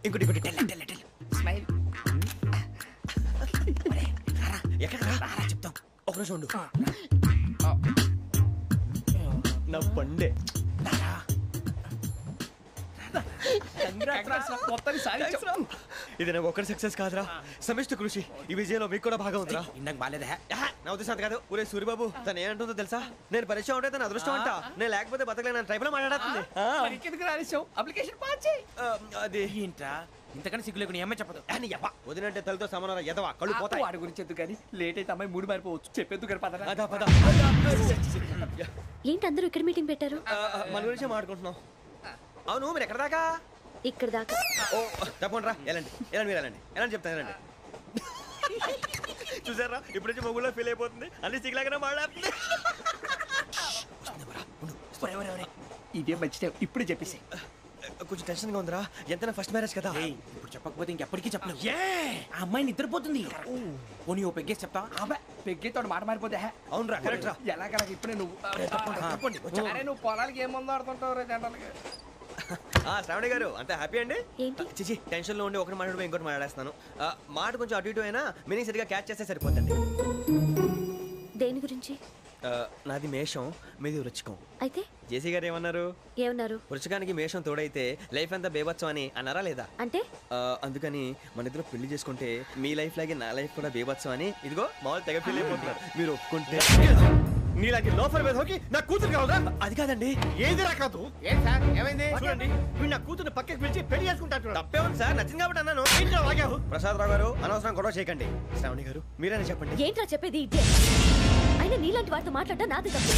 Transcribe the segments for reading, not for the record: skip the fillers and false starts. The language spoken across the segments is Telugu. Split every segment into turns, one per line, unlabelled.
ఇంకోటి టెల్ స్మైల్. ఎక్కడ రారా చెప్తాం. ఒక రోజు ఉండు. నా పండే ఇది నాకు ఒక్కడి సక్సెస్ కాదురా, సమిష్టి కృషి. ఈ విజయంలో మీకు కూడా భాగం ఉందిరా.
ఇందాక బాగాలేదా?
నా ఉద్దేశం కాదు. ఊరే సూరిబాబు తను ఏమంటుందో తెలుసా? నేను పరిచయం ఉంటే తన అదృష్టం అంట, నేను లేకపోతే బతకలేను ట్రైబ్ లో మాట్లాడుతుంది.
అప్లికేషన్ పాస్ చేయి.
అది
ఏంట్రా ఇంతకన్నా సిగ్గు లేకుండా ఏమై చెప్పదు.
వదినంటే తలతో సమానం ఎదవా, కళ్ళు పోతాయి.
వాడి గురించి ఎందుకు కానీ లేట్ అయితే అమ్మాయి మూడు మారిపోవచ్చు. చెప్పేందుకు కానీ పద.
అదా పద.
ఏంటి అందరూ ఇక్కడ మీటింగ్ పెట్టారు?
మన గురించి మాట్లాడుకుంటున్నాం. అవును మీరు ఎక్కడ దాకా?
ఇక్కడ దాకా.
ఓ తప్పకుండా రా, వెళ్ళండి మీరు వెళ్ళండి చెప్తాను వెళ్ళండి. చూసారా ఇప్పుడు నుంచి మొగుల్లో ఫీల్ అయిపోతుంది, అన్ని సిగ్లాగానే మాట్లాడుతుంది.
ఇదే మంచి టైం, ఇప్పుడు చెప్పేసి.
కొంచెం టెన్షన్ గా ఉందిరా, ఎంతైనా ఫస్ట్ మ్యారేజ్ కదా.
ఇప్పుడు చెప్పకపోతే ఇంకెప్పటికీ చెప్పలేవు. ఆ అమ్మాయి నిద్రపోతుంది. పోనీ ఓ పెగ్గేసి చెప్తా. పెగ్గేతో మాట మారిపోతే.
అవునురా కరెక్ట్ రా.
ఎలాగలా ఇప్పుడే నువ్వు నువ్వు పొలాలకి ఏముందో ఆడుతుంటావు రే జనరల్గా.
శ్రావణి గారు అంత హ్యాపీ అండి? చిచి టెన్షన్ లో ఉండి ఒకటి మాట్లాడిపోయి ఇంకోటి మాట్లాడేస్తున్నాను. మాట కొంచెం అటు ఇటు అయినా మీనింగ్ సరిగా క్యాచ్ చేస్తే సరిపోతుంది.
దేని గురించి?
నాది మేషం, మీది వృచ్చికం.
అయితే
జేసీ గారు ఏమన్నారు? వృచ్చికానికి మేషం తోడైతే లైఫ్ అంతా బేబత్సం అని అన్నారా లేదా?
అంటే
అందుకని మన ఇద్దరు పెళ్లి చేసుకుంటే మీ లైఫ్ లాగే నా లైఫ్ కూడా బేబత్సం అని ఇదిగో మామూలు తెగ పెళ్లి అయిపోతున్నారు. మీరు ఒప్పుకుంటే నీలాంటి లోఫర్ మీద హోకి నా కూతురు కావదా? అది కాదండి. ఏది రాకాదు. ఏం సార్ ఏమైంది? చూడండి వీడు నా కూతురు పక్కకి పిలిచి పెళ్లి చేసుకుంటాడు. తప్పే ఉంది సార్, నచ్చింది కాబట్టి అన్నాను. ప్రసాద్ రావు గారు అనవసరం గొడవ చేయకండి. శ్రావణి గారు మీరైనా చెప్పండి.
ఏంట్రా చెప్పేది? అయినా నీలాంటి వారితో మాట్లాడటం నాది తప్పు.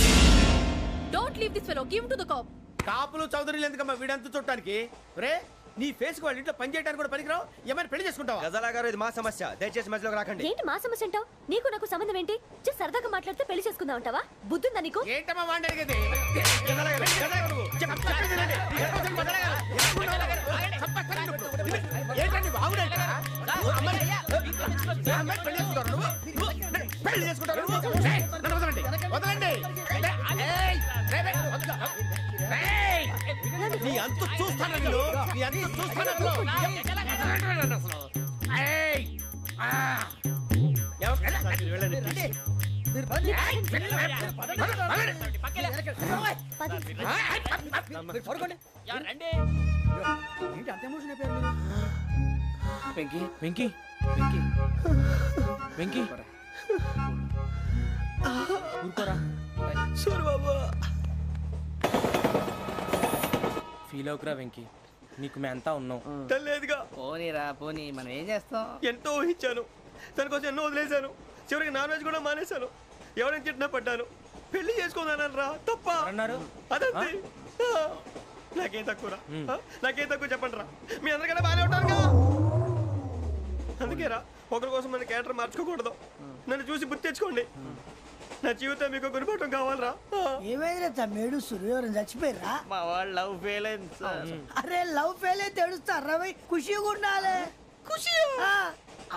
Don't leave this fellow, give to the cop.
కాపులు చౌదరులు ఎందుకమ్మా వీడంతా చూడటానికి? రే నీ ఫేస్ కు వాళ్ళ ఇంట్లో పని చేయడానికి కూడా పనికిరావు. ఏమైనా పెళ్లి చేసుకుంటావా?
గజాలా గారు ఇది మా సమస్య, దయచేసి మధ్యలోకి రాకండి.
ఏంటి మా సమస్య అంటావు? నీకు నాకు సంబంధం ఏంటి? సరదాగా మాట్లాడితే పెళ్లి చేసుకుందాం అంటావా? బుద్ధుందా నీకు?
ఏంటమ్మా వాడిని అడిగేది? పెళ్లి చేసుకుంటారు. నీ అంత చూస్తాను వెంకీ వెంకీ వెంకీ వెంకీ ఊరుకోరా.
సూరిబాబు
ఫీల్ అవుకురా వెంకీ, నీకు మేము అంతా ఉన్నాం.
తెలియదుగా.
పోనీరా పోనీ, మనం ఏం చేస్తాం?
ఎంతో ఊహించాను, తన కోసం ఎన్నో వదిలేశాను, చివరికి నాన్ వెజ్ కూడా మానేశాను. ఎవరైనా తిట్టినా పడ్డాను. పెళ్లి చేసుకుందానని రా తప్ప
అన్నారు.
అదంతే. నాకేం తక్కువరా, నాకేం తక్కువ చెప్పండి రా. మీ అందరికన్నా బాగానే ఉంటారు కదా. అందుకేరా ఒకరి కోసం మన క్యారెక్టర్ మార్చుకోకూడదు. నన్ను చూసి గుర్తు తెచ్చుకోండి. నా జీవితం మీకు గురిపటం కావాలరా.
ఏమైనా తమ్మేడు సూర్యవరం చచ్చిపోయిరా?
మా వాళ్ళు లవ్ ఫెయిల్ అయింది సార్.
అరే లవ్ ఫెయిల్ అయితే ఏడుస్తారా? ఖుషిగా ఉండాలి. ఖుషి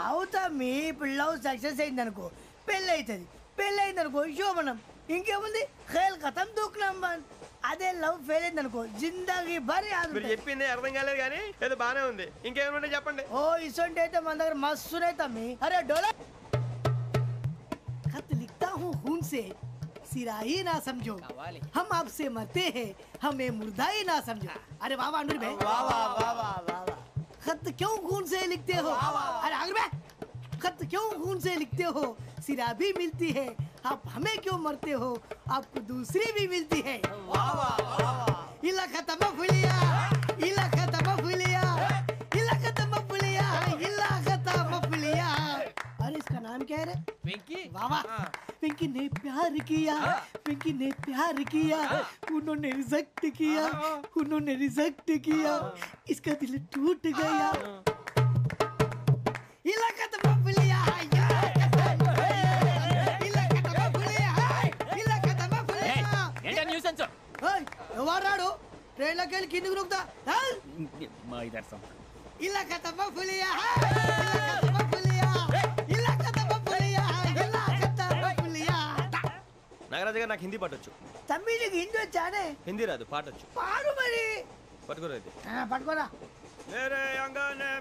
అవుతా. మీ ఇప్పుడు లవ్ సక్సెస్ అయింది అనుకో పెళ్ళి అవుతుంది. పెళ్ళి అయింది అనుకో శోభనం. ఇంకేముంది ఖేల్ కథం దూకునాం బాన్. అదే లవ్ ఫెయిల్ అయింది అనుకో జిందాగీ భారీ.
మీరు చెప్పింది అర్థం కాలేదు కానీ ఏదో బానే ఉంది. ఇంకేమైనా చెప్పండి.
ఓ ఇసొంటి అయితే మన దగ్గర మస్తునే తమ్మి. అరే డోలా खत लिखता हूँ खून से, सिरा ही ना समझो, हम आपसे मरते हैं, हमें मुर्दा ही ना समझो. अरे वाह वाह अनुर भाई, वाह वाह वाह वाह वाह. खत क्यों खून से लिखते हो? अरे अनुर भाई, खत क्यों खून से लिखते हो? सिरा भी मिलती है, आप हमें क्यों मरते हो? आपको दूसरी भी मिलती है. वाह वाह वाह. इला खत्म फुलिया, इला खत्म फुलिया, इला खत्म फुलिया, इला खत्म फुलिया. अरे इसका नाम क्या है रे?
వెంకీ.
वाह वाह. पिंकी ने प्यार किया, पिंकी ने प्यार किया, उन्होंने रिजेक्ट किया, उन्होंने रिजेक्ट किया, इसका दिल टूट गया. इलाका तो बबलिया है, इलाका तो बबलिया है, इलाका तो बबलिया.
ఏంటా న్యూసెన్స్?
ओए ఎవరాడు ట్రైన్ లోకి వెళ్ళి కిందికి రుకుతా?
మా ఇదర్సం.
इलाका तो बबलिया है, इलाका तो बबलिया, इलाका तो बबलिया, इलाका तो बबलिया.
నాగరాజు గారు నాకు హిందీ పాటొచ్చు.
తమ్మి నీకు హిందీ వచ్చానే?
హిందీ రాదు, పాటొచ్చు.
పాడు మరి.
పట్టుకోలేదు.
పట్టుకోరా.
मेरे अंगने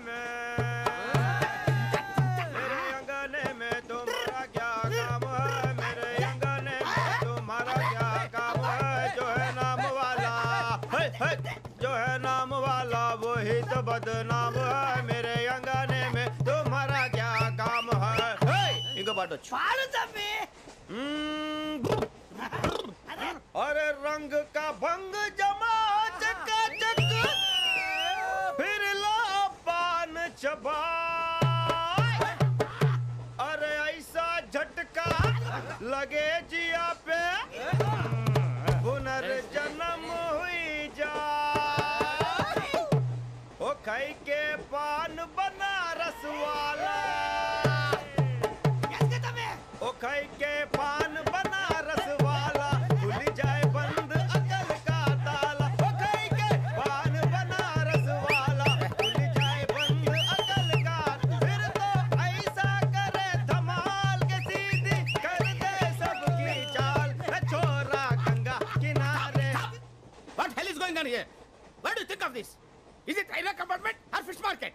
में तुम्हारा क्या काम है मेरे अंगने में तुम्हारा क्या काम है जो है नाम वाला जो है नाम वाला वही तो बदनाम है मेरे अंगने में तुम्हारा क्या काम है इनको बाटो
पाड़ो तबे
अरे रंग का भंग जमा चकाचक फिर ला पान चबा अरे ऐसा झटका लगे जिया पे पुनर्जन्म हुई जा ओ खाई के पान बनारस वाला ओ खाई के पान बनारस वाला खुल जाए बंद अकल का ताला ओ खाई के पान बनारस वाला खुल जाए बंद अकल का फिर तो ऐसा करे धमाल के सीधी कर दे सबकी चाल छोरा गंगा किनारे
What hell is going on here? What do you think of this? Is it railway compartment or fish market?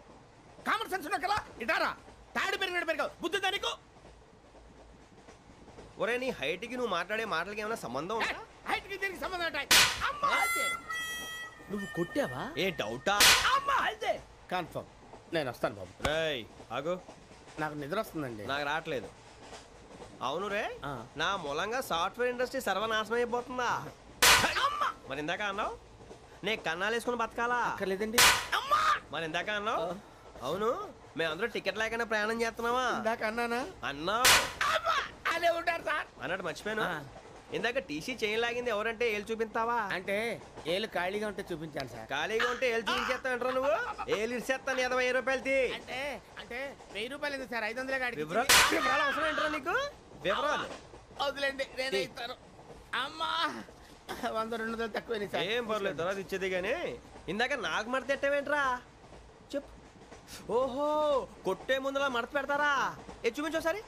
Common sense ఉన్న కదా ఇటారా తాడి పెరిగినట్టు పెరగవు బుద్ధి దానికి
ఒరే నీ హైట్ కి నువ్వు మాట్లాడే మాటలకి ఏమైనా సంబంధం ఉందా
హైట్ కి దీనికి సంబంధం ఉంటాయి అమ్మా అదే నువ్వు కొట్టావా
ఏ డౌటా
అమ్మా అదే కన్ఫర్మ్ నేను వస్తాను బాబు
రేయ్ ఆగు
నాకు నిద్ర వస్తుందండి
నాకు రావట్లేదు అవును రే నా మూలంగా సాఫ్ట్వేర్ ఇండస్ట్రీ సర్వనాశనం అయిపోతుందా మరి ఇందాక అన్నావు నే కన్నాలు వేసుకుని బతకాలా
అక్కర్లేదండి
మరి ఇందాక అన్నావు అవును మేమందరూ టికెట్ లేకుండా ప్రయాణం చేస్తున్నావా
ఇందాక అన్నానా
అన్నావు
అదే ఉంటారు సార్
అన్నట్టు మర్చిపోయాను ఇందాక టీసీ చేయి లాగింది ఎవరంటే ఏళ్ళు చూపిస్తావా
అంటే ఏళ్ళు ఖాళీగా ఉంటే చూపించాను సార్
ఖాళీగా ఉంటే ఏళ్ళు చూపించేస్తానంటారా నువ్వు ఏళ్ళు ఇచ్చేస్తాను 20 రూపాయలది
అంటే అంటే 1000 రూపాయలు ఎందుకు సార్ 500 గాడికి
వివరాలు అవసరం ఏంటరా నీకు వివరాలు
వదిలేండి నేనే ఇస్తాను అమ్మా 100-200 తక్కువ సార్
ఏం పర్లేదు తర్వాత ఇచ్చేది కానీ ఇందాక నాకు మడత పెట్టావేంట్రా చెప్పు ఓహో కొట్టే ముందులా మడత పెడతారా ఏ చూపించు ఒకసారి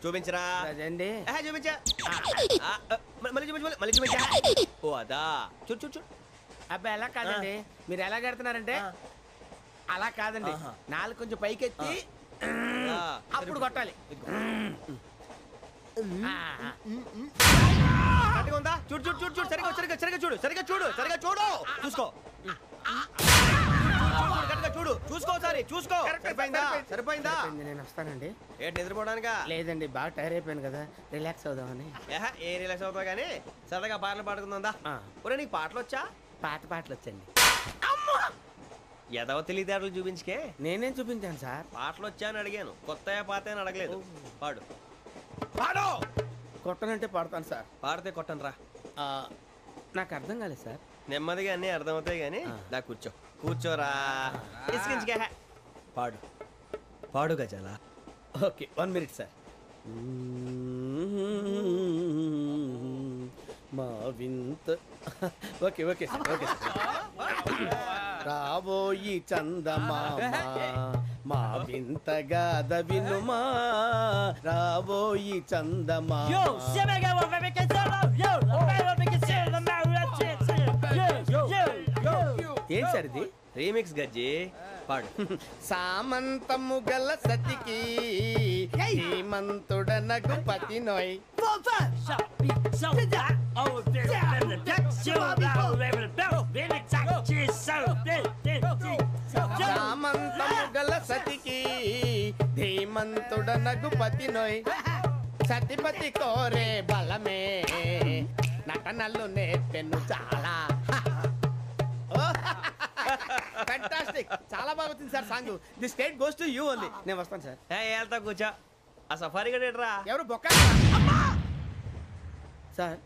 చూపించరా
అదండి
చూపించా మళ్ళీ చూపించు మళ్ళీ చూపించా ఓ అదా చూడు చూడు చూడు
అబ్బాయి ఎలా కాదండి మీరు ఎలా కడుతున్నారంటే అలా కాదండి నాలుగు కొంచెం పైకెత్తి అప్పుడు కొట్టాలి
ఉందా చూడు చూడు చూడు చూడు సరిగా సరిగా సరిగా చూడు సరిగా చూడు సరిగా చూడు చూసుకో చూడు చూసుకో సారి చూసుకో సరిపోయిందా సరిపోయిందా
నేను వస్తానండి
ఏంటి నిద్రపోవడానికా
లేదండి బాగా టైర్ అయిపోయాను కదా రిలాక్స్ అవుదామని
ఏ రిలాక్స్ అవుతావు కానీ సరదాగా పాటలు పాడుకుందా ఒరే నీకు పాటలు వచ్చా
పాత పాటలు వచ్చండి
ఎదవ తెలివితేటలు చూపించుకే
నేనేం చూపించాను సార్
పాటలు వచ్చా అని అడిగాను కొత్త పాత అని అడగలేదు పాడు
పాడు కొట్టనంటే పాడతాను సార్
పాడితే కొట్టను రా
నాకు అర్థం కాలేదు సార్
నెమ్మదిగా అన్నీ అర్థమవుతాయి కానీ దా కూర్చో కూర్చోరా ఇసుకించుకే పాడు పాడు గజాల
ఓకే 1 మినిట్ సార్ మా వింత ఓకే ఓకే సార్ ఓకే రాబోయి చందమామ మా వింతగా వినుమా రాబోయి చందమామ ఏం సార్ ఇది
రీమిక్స్ గజ్జి పాడు
సామంతము గల సతికి హేమంతుడనగు పతి నోయ్ సామంతము గల సతికి ధీమంతుడనగు పతి నోయ్ సతిపతి కోరే బలమే నటనలు నేర్పెను చాలా ఫ్యాంటాస్టిక్ చాలా బాగా వచ్చింది sir song the state goes to you only నేను వస్తాను సార్
వెళ్తా కూర్చో ఆ సఫారీ గడేట్రా
ఎవరు బొక్క సార్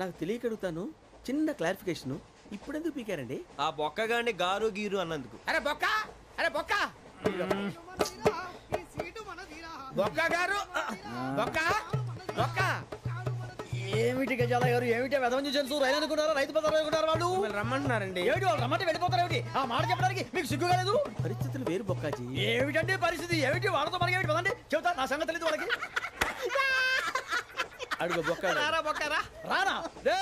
నాకు తెలియక అడుగుతాను చిన్న క్లారిఫికేషన్ ఇప్పుడు ఎందుకు పీకారండి
ఆ బొక్కగాండి గారు గీరు అన్నందుకు
అరే బొక్క అరే బొక్క బొక్క గారు బొక్క బొక్క
ఏమిటి గజాల గారు ఏమిటి వెదవం చూసాను రైలు అనుకుంటారా రైతు బజార్ అనుకుంటారు వాళ్ళు
రమ్మంటున్నారండి
ఏమిటి వాళ్ళు రమ్మంటే వెళ్ళిపోతారు ఏమిటి ఆ మాట చెప్పడానికి మీకు సిగ్గు కాలేదు
పరిస్థితులు వేరు బొక్కాజీ
ఏమిటండి పరిస్థితి ఏమిటి వాళ్ళతో మనకి ఏమిటి పదండి చెబుతా నా సంగతి తెలియదు వాళ్ళకి
అడుగు బొక్కరా
రానా రే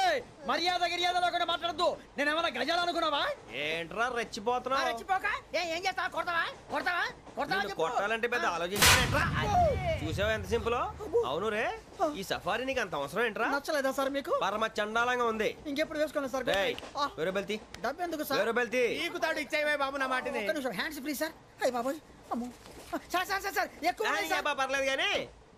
మర్యాద గిర్యాద లేకుండా మాట్లాడద్దు నేను ఏమైనా గజాలు అనుకున్నావా
ఏంట్రా రెచ్చిపోతున్నావు
రెచ్చిపోక ఏం చేస్తావా కొడతావా కొడతావా కొడతావా
నిన్ను కొట్టాలంటే పెద్ద ఆలోచించానేంట్రా చూసావా ఎంత సింపుల్ అవును రే ఈ సఫారీ నీకు అంత అవసరం ఏంట్రా
నచ్చలేదా సార్ మీకు
పరమ చండాలంగా ఉంది
ఇంకెప్పుడు వేసుకోండి సార్
డేయ్, వేరే బెల్తి
డబ్బు ఎందుకు సార్
వేరే బెల్తి
నీకు తాడు ఇచ్చేవే బాబు నా మాటని
ఒక్క నిమిషం హ్యాండ్స్ ఫ్రీ సార్ అయ్యి బాబోయ్ అమ్మో సార్ ఎక్కువ ఉన్నాయి సార్.
పర్లేదు కానీ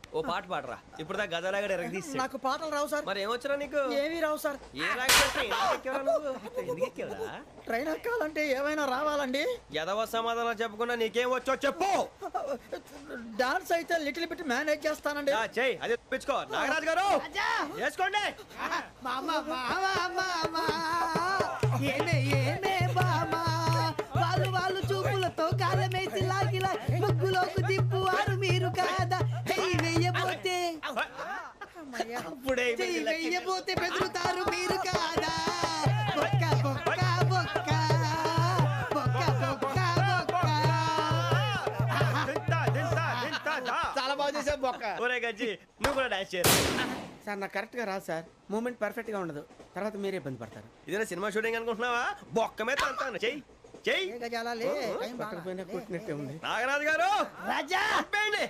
ఓ పాట పాడరా ఇప్పుడు దా గదలాగడ ఎరగదీసి
నాకు పాటలు రావు సార్
మరి ఏమొచ్చరా నీకు
ఏమీ రావు సార్
ఏ రాకపోతే ఎందుకు ఎక్కేవరా నువ్వు? ఎందుకు ఎక్కేవరా
ట్రైన్ ఎక్కాలంటే ఏమైనా రావాలండి
ఎదవ సమాధానం చెప్పకుండా నీకేం వచ్చో చెప్పు
డాన్స్ అయితే లిటిల్ బిట్ మేనేజ్ చేస్తానండి
చెయ్యి అదే తెప్పించుకో నాగరాజు గారు
రాజా
చేసుకోండి
మామా మామా మామా ఏమే ఏమే బామా వాళ్ళు చూపులతో కాలమేసి లాగిలా ముగ్గులోకి తిప్పువారు మీరు కాదా చెయ్యి వెయ్యబోతే
అప్పుడే
చెయ్యి వెయ్యబోతే బెదురుతారు మీరు కాదా బొక్క బొక్క బొక్క బొక్క బొక్క బొక్క
చాలా బాగా చేసావు బొక్క
ఒరే గజ్జి నువ్వు కూడా డాన్స్ చేయరు
సార్ నాకు కరెక్ట్ గా రాదు సార్ మూమెంట్ పర్ఫెక్ట్ గా ఉండదు తర్వాత మీరే ఇబ్బంది పడతారు
ఇదేనా సినిమా షూటింగ్ అనుకుంటున్నావా బొక్క మీద అంటాను చెయ్యి చెయ్యి
ఏ గజాలాలే టైం
పక్కన పోయినా కొట్టినట్టే ఉంది
నాగరాజు గారు
రాజా
ఆపేయండి.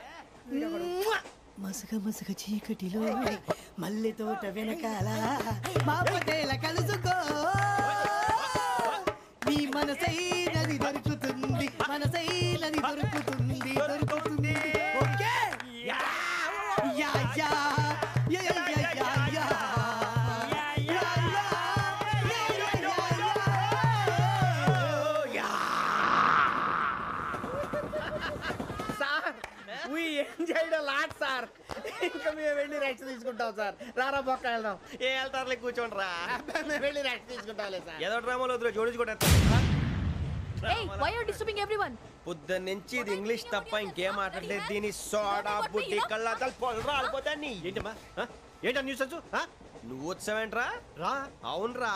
మసక మసక చీకటిలో మల్లె తోట వెనకాల మా పటేల కలుసుకో నీ మనసైనది దొరుకుతుంది మనసైనది దొరుకుతుంది దొరుకుతుంది okay yeah yeah yeah yeah yeah yeah yeah
sir we enjoyed a lot sir ఇంకా మేము వెళ్ళి రెస్ట్ తీసుకుంటాం సార్ రారా బొక్క వెళ్దాం
ఏ వెళ్తారులే కూర్చోండి రా
మేము వెళ్ళి రెస్ట్ తీసుకుంటాంలే సార్
ఏదో డ్రామాలో వద్దు జోడించుకుంటా
Hey, why are you disturbing everyone?
పొద్దున్న నుంచి ఇది ఇంగ్లీష్ తప్ప ఇంకేం మాట్లాడలేదు దీని సోడా బుద్ధి కళ్ళ పొలరా రాలిపోతాన్ని ఏంటమ్మా ఏంటా న్యూస్ వచ్చు నువ్వు వచ్చావేంట్రా రా అవునరా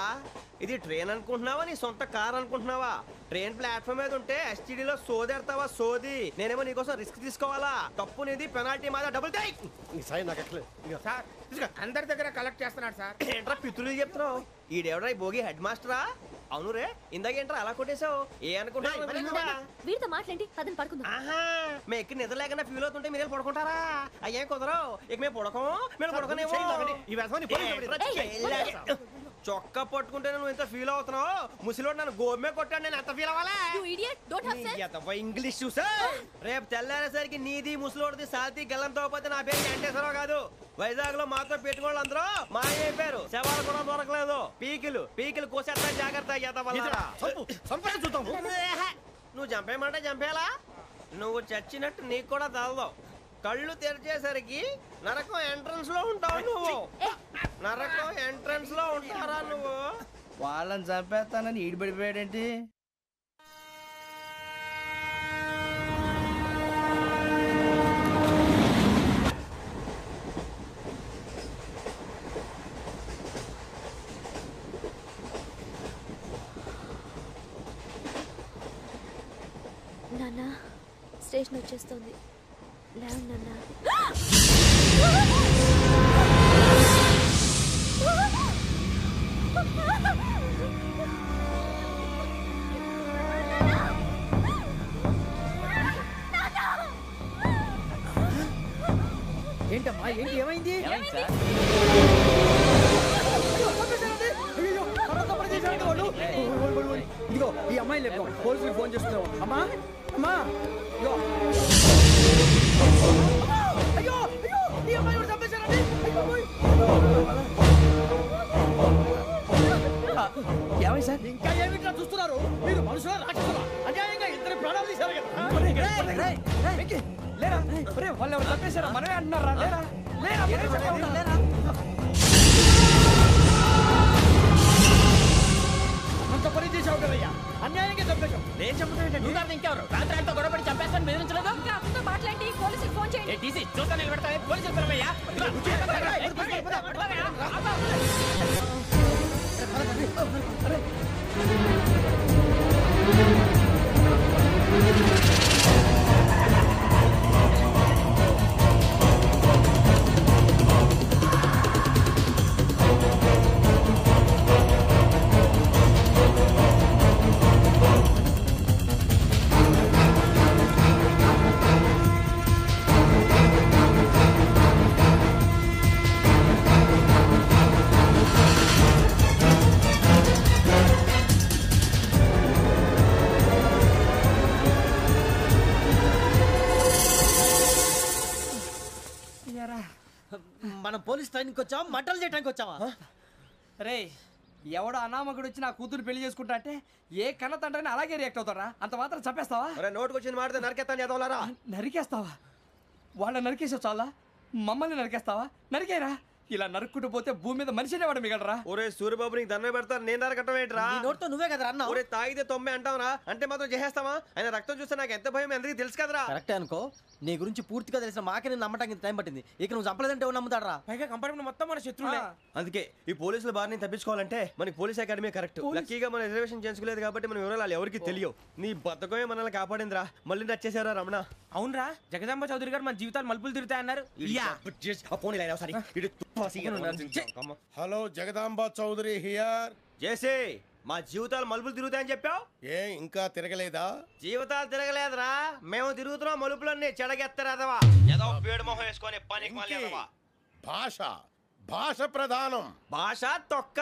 ఇది ట్రైన్ అనుకుంటున్నావా నీ సొంత కార్ అనుకుంటున్నావా ట్రైన్ ప్లాట్ఫామ్ మీద ఉంటే ఎస్టీడీలో సోదేడతావా సోది నేనేమో నీకోసం రిస్క్ తీసుకోవాలా తప్పు నీది పెనాల్టీ మాదా డబుల్ టై
సార్ అందరి దగ్గర కలెక్ట్ చేస్తున్నాడు సార్
ఏంట్రా పితులు చెప్తున్నావు ఈడెవడ్రా ఈ భోగి హెడ్ మాస్టరా అవును రే ఇందాకేంట్రా అలా కొట్టేశావు ఏ అనుకుంటున్నా
వీరితో మాట్లాడి అతను పడుకుందాం.
ఆహా మేము ఎక్కి నిద్ర లేకుండా ఫీల్ అవుతుంటే మీరు పడుకుంటారా అయ్యే కుదరవు ఇక మేము పడకం మేము పడకనేమో చొక్కా పట్టుకుంటే నువ్వు ఎంత ఫీల్ అవుతున్నావు ముసలివాడు నన్ను గోమే కొట్టాడు నేను ఎంత ఫీల్ అవ్వాలా
You idiot, don't have sense.
English చూసా రేపు తెల్లారేసరికి నీది ముసలోడిది సాల్తీ గల్లంతో పోతే నా పేరు వెంకటేశ్వరరావు కాదు వైజాగ్ లో మాతో పెట్టుకోళ్ళు అందరూ మాయైపోయారు శవాలు కూడా దొరకలేదు పీకిలు కోసేస్తా జాగ్రత్త నువ్వు చంపేయమంటే చంపేలా నువ్వు చచ్చినట్టు నీకు కూడా తగదు కళ్ళు తెరిచేసరికి నరకం ఎంట్రన్స్ లో ఉంటావు నువ్వు నరకం ఎంట్రన్స్ లో ఉంటారా నువ్వు
వాళ్ళని చంపేస్తానని ఈడిపడిపోయాడేంటి
నాన్న స్టేషన్ వచ్చేస్తుంది లేవండి నాన్న.
ఏంటమ్మా ఏంటి ఏమైంది ఇదిగో ఈ అమ్మాయి లేదు పోలీసులకు ఫోన్ చేస్తున్నావు అమ్మా అమ్మా ఇదిగో అయ్యో అయ్యో ఈ అమ్మాయి కూడా చంపేశారండి
ఏమైంది సార్
ఇంకా ఏమిట్లా చూస్తున్నారు మీరు మనుషుల రాక్షసులా అన్యాయంగా ఇద్దరు ప్రాణాలు తీశారు కదా
లేరా వాళ్ళు ఎవరు చంపేశారా మనమే అంటున్నారా లేరా లేరా
అంత పని చేసావు కదయ్యా అన్యాయంగా చంపేశావు
నేను చెప్పలేదు
నువ్వు కాదు ఇంకెవరు రాత్రి ఆయనతో గొడవపడి చంపేస్తాను బెదిరించలేదు
ఇంకా అతనితో మాట్లాడి పోలీసులకు ఫోన్ చేయండి.
టీసీ చూస్తా నిలబెడతా పోలీసులు పిలవయ్యా
పోలీస్ ట్రైనింగ్ వచ్చావా మంటలు చేయడానికి వచ్చావా?
రే ఎవడో అనామకుడు వచ్చి నా కూతురు పెళ్లి చేసుకుంటా అంటే ఏ కన్న తండ్రిని అలాగే రియాక్ట్ అవుతారా? అంత మాత్రం చంపేస్తావా?
నోటుకు వచ్చింది మాడితే నరికెత్తాను చదవాలరా.
నరికేస్తావా? వాళ్ళ నరికేసావు చాలా, మమ్మల్ని నరికేస్తావా? నరికేరా. ఇలా నరుక్కుంటూ పోతే భూమి మీద మనిషినే వాడు మిగలరా.
ఒరే సూర్యబాబు నీకు దండం పెడతాను, నేను నరకటం ఏంట్రా?
నీ నోటితో నువ్వే కదా అన్నా.
ఒరే తాగితే తొమ్మే అంటావురా, అంటే మాత్రం చేసేస్తావా? ఆయన రక్తం చూస్తే నాకు ఎంత భయం అందరికీ తెలుసు కదరా.
కరెక్టే అనుకో, నీ గురించి పూర్తిగా తెలిసిన మాకే నేను నమ్మటానికి టైం పట్టింది. ఇక నువ్వు చంపలేదంటే ఎవరు నమ్ముతాడరా?
పైగా కంపార్ట్మెంట్ మొత్తం మన శత్రువులే.
అందుకే ఈ పోలీసుల బారిని తప్పించుకోవాలంటే మనకి పోలీస్ అకాడమీ కరెక్ట్. లక్కీగా మనం రిజర్వేషన్ చేసుకోలేదు కాబట్టి మనం వివరాలు ఎవరికి తెలియవు. నీ బతకమే మనల్ని కాపాడిందిరా. మళ్ళీ నచ్చేసారా రమణ?
అవునరా, జగదాంబ చౌదరి గారు మన జీవితాలు మలుపులు తిరుగుతాయన్నారు.
Hello Jagadamba Chowdary here.
జేసే మా జీవితాలు మలుపులు తిరుగుతాయని చెప్పావు,
ఏ ఇంకా తిరగలేదా?
జీవితాలు తిరగలేదురా, మేము తిరుగుతున్నాం మలుపులన్నీ. చెడగెత్తరాదవా ఏదో పేడు మొహం వేసుకొని పనికి
భాష భాష ప్రధానం.
భాష తొక్క.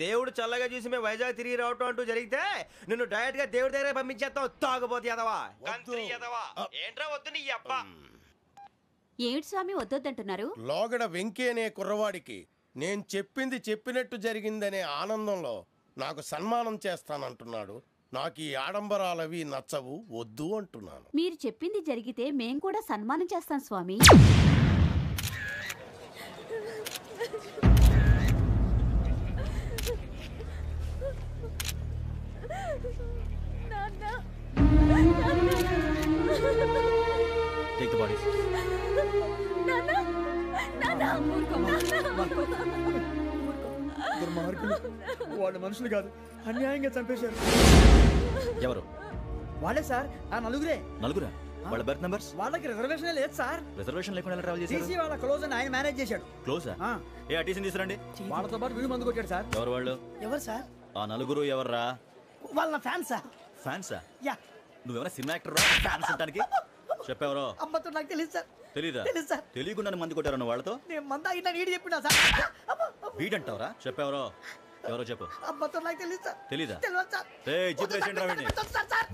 దేవుడు చల్లగా చూసి మేము వైజాగ్ తిరిగి రావటం అంటూ జరిగితే నిన్ను డైరెక్ట్ గా దేవుడి దగ్గర పంపించేస్తావు. తాగుబోతు ఎదవా, గంత్రి ఎదవా. ఏంట్రా వద్దు నీ అప్ప.
ఏమిటి స్వామి వద్దంటున్నారు?
లోగడ వెంకీ అనే కుర్రవాడికి నేను చెప్పింది చెప్పినట్టు జరిగిందనే ఆనందంలో నాకు సన్మానం చేస్తానంటున్నాడు. నాకు ఈ ఆడంబరాలవి నచ్చవు, వద్దు అంటున్నాను.
మీరు చెప్పింది జరిగితే మేం కూడా సన్మానం చేస్తాం స్వామి.
Take the bodies.
వాళ్ళు మనుషులు కాదు, అన్యాయంగా చంపేశారు.
ఎవరు?
వాళ్ళే సార్, ఆ నలుగురే.
నలుగురా? వాళ్ళ బర్త్ నంబర్స్?
వాళ్ళకి రిజర్వేషన్ లేదు సార్.
రిజర్వేషన్ లేకుండా ట్రావెల్ చేశారు?
టీసీ వాళ్ళ క్లోజ్ అని ఆయన మేనేజ్ చేశాడు.
క్లోజా? ఏ అటీసీని తీసుకురండి.
వాళ్ళతో పాటు వీడు మందు కొట్టాడు సార్.
ఎవరు వాళ్ళు?
ఎవరు సార్?
ఆ నలుగురు ఎవర్రా?
వాళ్ళ ఫ్యాన్ సార్.
ఫ్యాన్సా?
యా.
నువ్వెవరా సినిమా యాక్టర్ ఫ్యాన్స్ అంటానికి? చెప్పెవరో?
అమ్మతో నాకు తెలియదు సార్.
తెలీదా?
తెలుసు సార్.
తెలియకుండా మంది కొట్టారు నువ్వు వాళ్ళతో?
నేను మంద అయినా నీడి చెప్పినా సార్.
వీడంటావరా? చెప్పెవరో? ఎవరో చెప్పు.
అమ్మతో నాకు తెలియదు సార్.
తెలీదా?
తెలియదు సార్.
జీప్ రేసేయండి రా వీడిని.
సార్